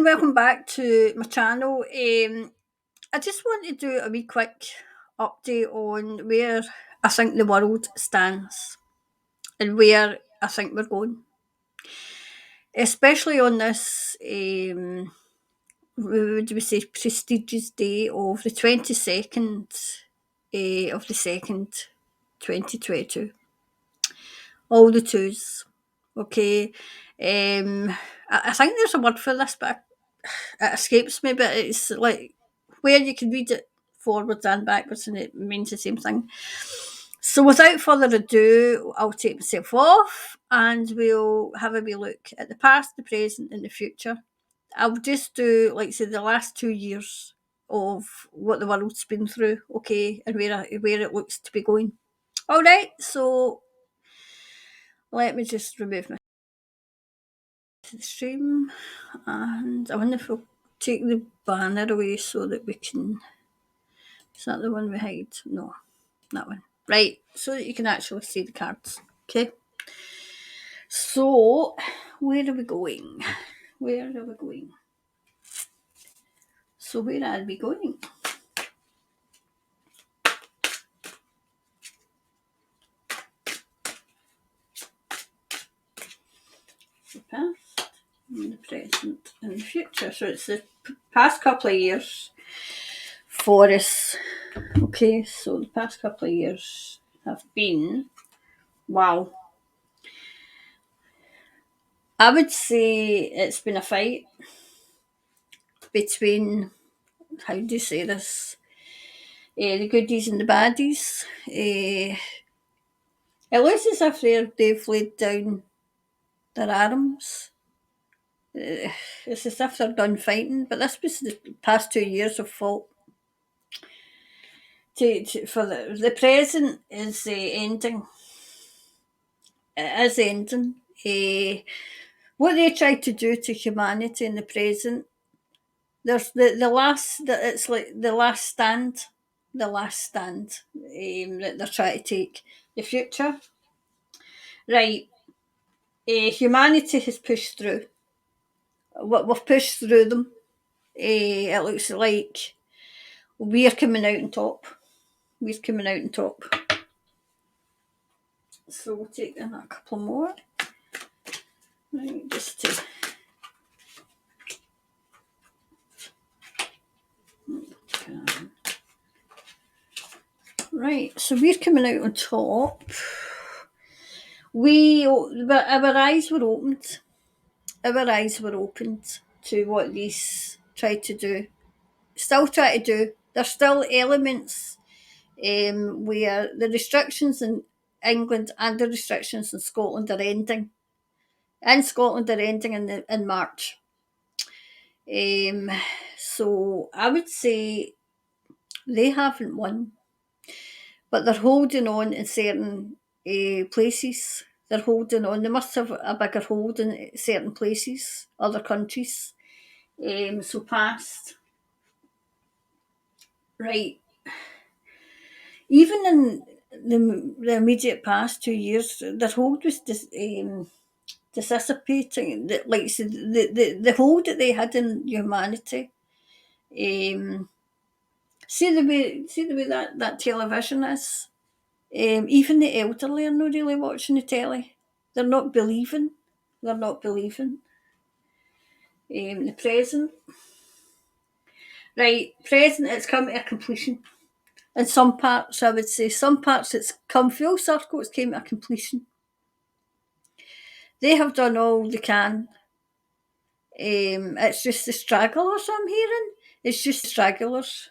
welcome back to my channel. I just want to do a wee quick update on where I think the world stands and where I think we're going, especially on this. Would we say prestigious day of the 22nd of the second, 2022. All the twos, okay. I think there's a word for this, but it escapes me. But it's like where you can read it forwards and backwards, and it means the same thing. So, without further ado, I'll take myself off, and we'll have a wee look at the past, the present, and the future. I'll just do, like, say, the last 2 years of what the world's been through, okay, and where it looks to be going. All right, so let me just remove my stream, and I wonder if we'll take the banner away so that we can. Is that the one we hide? No, that one. Right, so that you can actually see the cards. Okay. So, where are we going? Where are we going? So, where are we going? The past, and the present, and the future. So, it's the past couple of years for us. Okay, so the past couple of years have been, wow. I would say it's been a fight between, how do you say this, the goodies and the baddies. It looks as if they've laid down their arms. It's as if they're done fighting, but this was the past 2 years of fought. For the present is ending. It is ending. What they tried to do to humanity in the present, there's the last. It's like the last stand. The last stand that they're trying to take. The future, right? Humanity has pushed through. We've pushed through them. It looks like we're coming out on top. We're coming out on top. So we'll take in a couple more. Right, just to. Right, so we're coming out on top. Our eyes were opened. Our eyes were opened to what these tried to do. Still try to do. There's still elements where the restrictions in England and the restrictions in Scotland are ending. In Scotland, they're ending in March. So I would say they haven't won, but they're holding on in certain places. They're holding on. They must have a bigger hold in certain places, other countries. So past, right. Even in the immediate past 2 years, their hold was dissipating. Like the hold that they had in humanity. See the way that television is. Even the elderly are not really watching the telly. They're not believing. They're not believing. The present, right? Present, it's come to a completion. In some parts, I would say, some parts it's come full circle. It's came to a completion. They have done all they can. It's just the stragglers I'm hearing. It's just the stragglers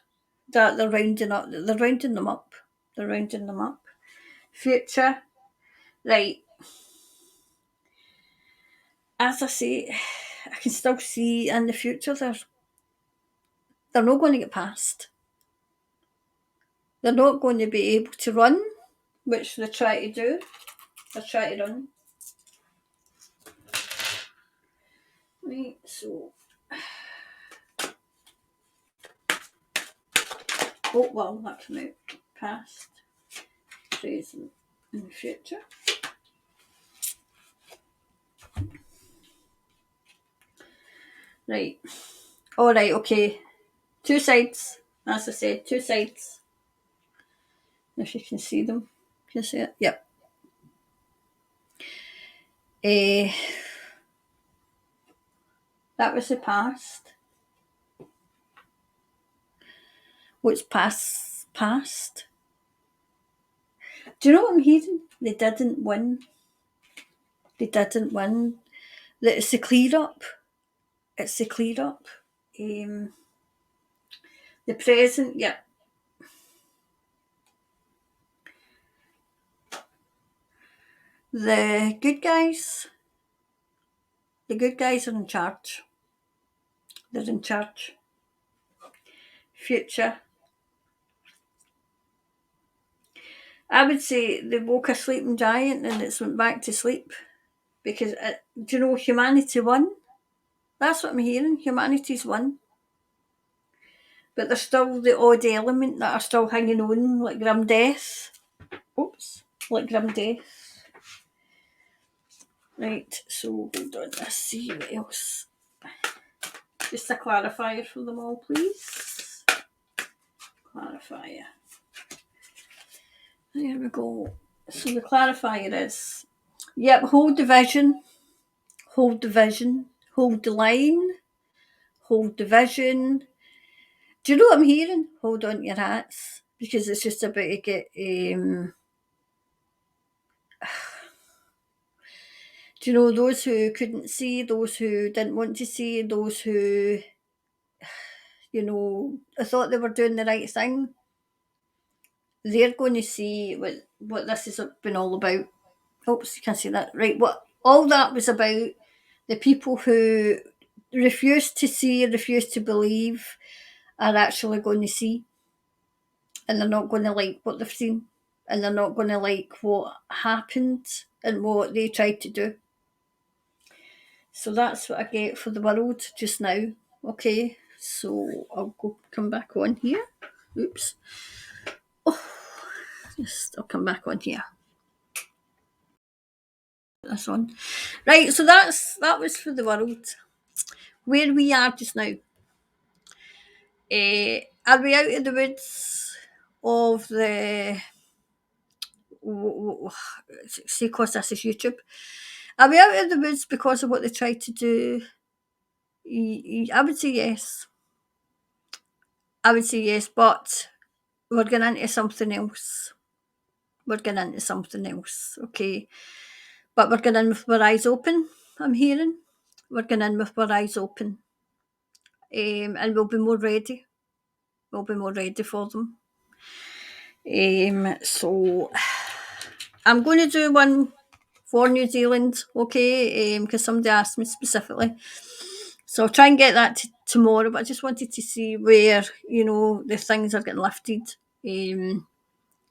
that they're rounding up. They're rounding them up. They're rounding them up. Future, right. As I say, I can still see in the future they're not going to get past. They're not going to be able to run, which they try to do. They try to run. Right, so. Oh, well, that came out. Past, present, and future. Right. All right, okay. Two sides. As I said, two sides. If you can see them. Can you see it? Yep. Eh, that was the past. What's past? Do you know what I'm hearing? They didn't win. They didn't win. It's the clear up. It's the clear up. Um, the present, yeah. The good guys. The good guys are in charge. They're in charge. Future. I would say they woke a sleeping giant and it's went back to sleep. Because, do you know, humanity won? That's what I'm hearing. Humanity's won. But there's still the odd element that are still hanging on, like grim death. Oops. Like grim death. Right, so hold on, let's see what else. Just a clarifier for them all, please. Clarifier. There we go. So the clarifier is, yep, hold the vision, hold the vision, hold the line, hold the vision. Do you know what I'm hearing? Hold on to your hats, because it's just about to get. Do you know those who couldn't see, those who didn't want to see, those who, I thought they were doing the right thing? They're going to see what this has been all about. Oops, you can't see that. Right, what all that was about, the people who refuse to see, refuse to believe, are actually going to see, and they're not going to like what they've seen, and they're not going to like what happened and what they tried to do. So that's what I get for the world just now. Okay, so I'll come back on here. Oops. Oh, I'll come back on here. This one. Right, so that was for the world. Where we are just now. Are we out of the woods of the see, cause this is YouTube? Are we out of the woods because of what they tried to do? I would say yes. I would say yes, but we're going into something else. We're going into something else, okay? But we're going in with our eyes open, I'm hearing. We're going in with our eyes open. And we'll be more ready. We'll be more ready for them. So I'm going to do one for New Zealand, okay? Because somebody asked me specifically. So I'll try and get that tomorrow, but I just wanted to see where, the things are getting lifted.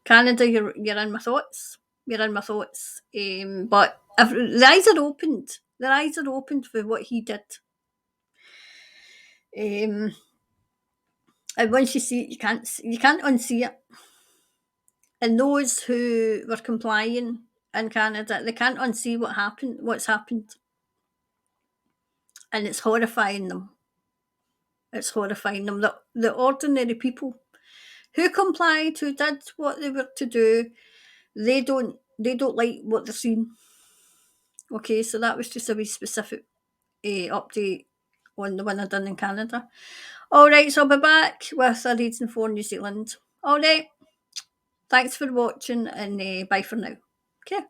Canada, you're in my thoughts. You're in my thoughts. But the eyes are opened. Their eyes are opened for what he did. And once you see it, you can't unsee it. And those who were complying in Canada, they can't unsee what's happened. And it's horrifying them. It's horrifying them. The ordinary people who complied, who did what they were to do, they don't like what they're seeing. Okay, so that was just a wee specific update on the one I done in Canada. All right, so I'll be back with a reading for New Zealand. All right, thanks for watching, and bye for now. Okay.